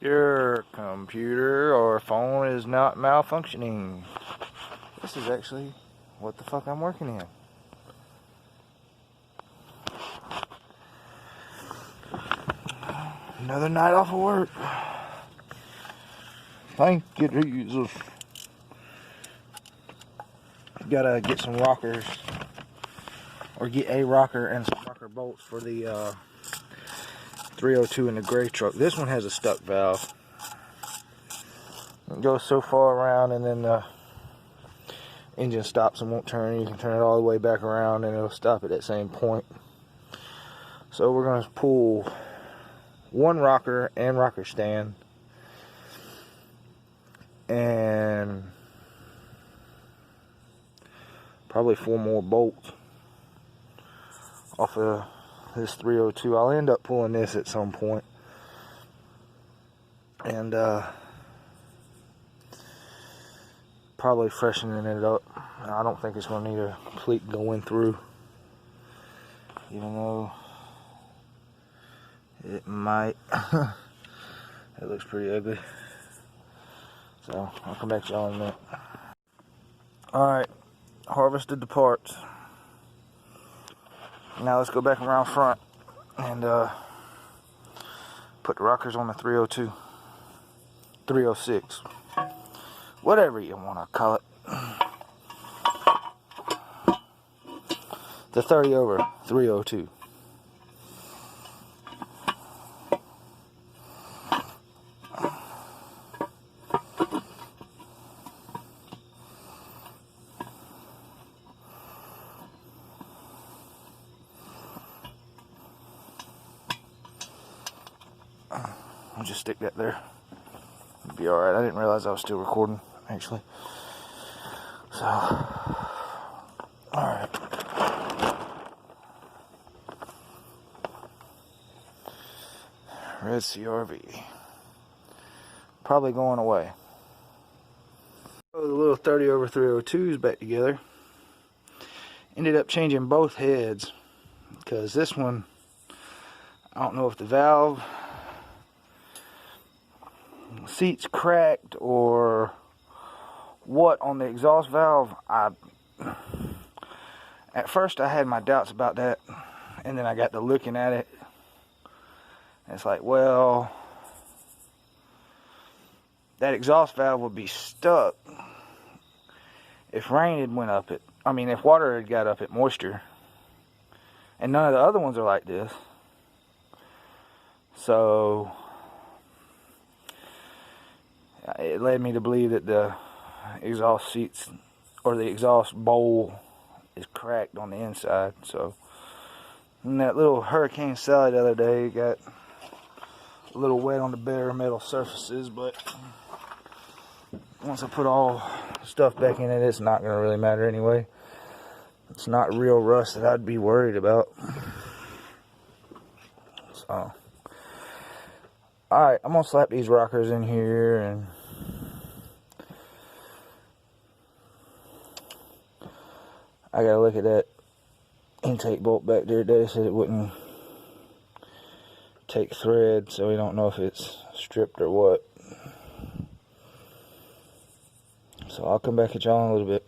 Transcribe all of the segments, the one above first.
Your computer or phone is not malfunctioning. This is actually what the fuck I'm working in. Another night off of work. Thank you, Jesus. Gotta get some rockers, or get a rocker and some rocker bolts for the 302 in the gray truck. This one has a stuck valve. It goes so far around and then the engine stops and won't turn. You can turn it all the way back around and it'll stop at that same point. So we're going to pull one rocker and rocker stand and probably 4 more bolts off of this 302. I'll end up pulling this at some point. And probably freshening it up. I don't think it's going to need a complete going through, even though it might. It looks pretty ugly. So I'll come back to y'all in a minute. Alright, harvested the parts. Now let's go back around front and put the rockers on the 302, 306, whatever you want to call it. The 30 over 302. I'll just stick that there. It'll be alright. I didn't realize I was still recording, actually. So, alright. Red CRV. Probably going away. So the little 30 over 302s back together. Ended up changing both heads, because this one, I don't know if the valve seat's cracked or what on the exhaust valve. At first I had my doubts about that, and then I got to looking at it. It's like, well, that exhaust valve would be stuck if rain had went up it. I mean, if water had got up it, moisture. And none of the other ones are like this. So it led me to believe that the exhaust seats or the exhaust bowl is cracked on the inside. So, and that little Hurricane Sally the other day got a little wet on the bare metal surfaces, but once I put all the stuff back in it, it's not going to really matter anyway. It's not real rust that I'd be worried about. So, alright, I'm going to slap these rockers in here and I got to look at that intake bolt back there. They said it wouldn't take thread, so we don't know if it's stripped or what. So I'll come back at y'all in a little bit.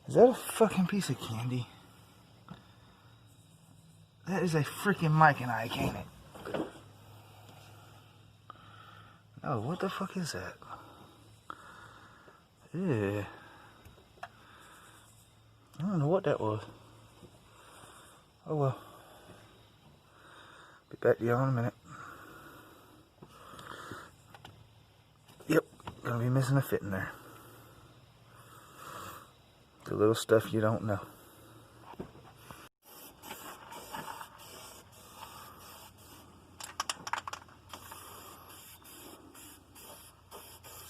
Is that a fucking piece of candy? That is a freaking Mike and Ike, ain't it? Oh, what the fuck is that? Yeah. I don't know what that was. Oh well. Be back to y'all in a minute. Yep, gonna be missing a fit in there. The little stuff you don't know.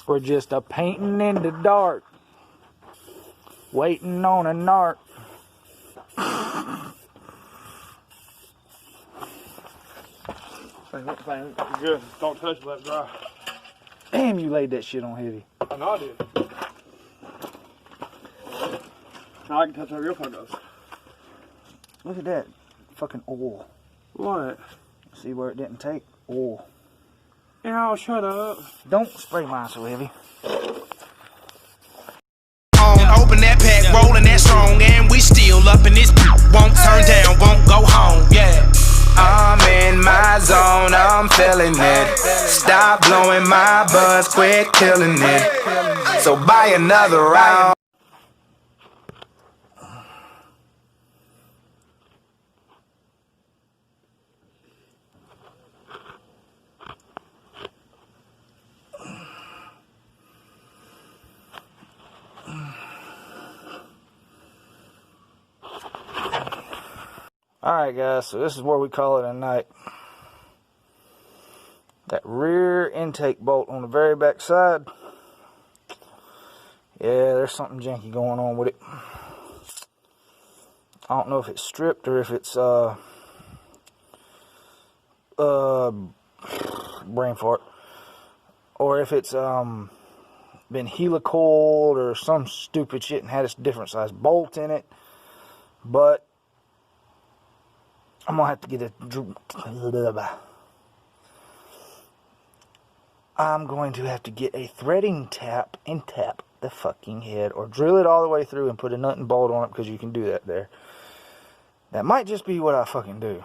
We're just a painting in the dark, waiting on a narc. Fine, good. Don't touch it, let it dry. Damn, you laid that shit on heavy. I know I did. Now I can touch wherever your phone goes. Look at that fucking oil. What? See where it didn't take? Oh, Ow, shut up. don't spray mine so heavy. Open that pack, rolling that strong, and we still up in this. Won't turn down, won't go home. Yeah. I'm in my zone, I'm feeling it. Stop blowing my buzz, quit killing it. So buy another round. Alright guys, so this is where we call it a night. That rear intake bolt on the very back side. Yeah, there's something janky going on with it. I don't know if it's stripped or if it's brain fart. Or if it's been helicoiled or some stupid shit and had a different size bolt in it. But I'm gonna have to get a I'm going to have to get a threading tap and tap the fucking head, or drill it all the way through and put a nut and bolt on it, because you can do that there. That might just be what I fucking do,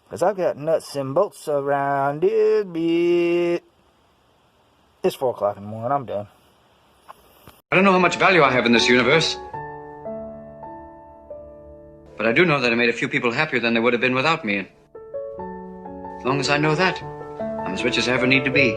because I've got nuts and bolts around it, bit. It's 4 o'clock in the morning. I'm done. I don't know how much value I have in this universe. But I do know that I made a few people happier than they would have been without me. And as long as I know that, I'm as rich as I ever need to be.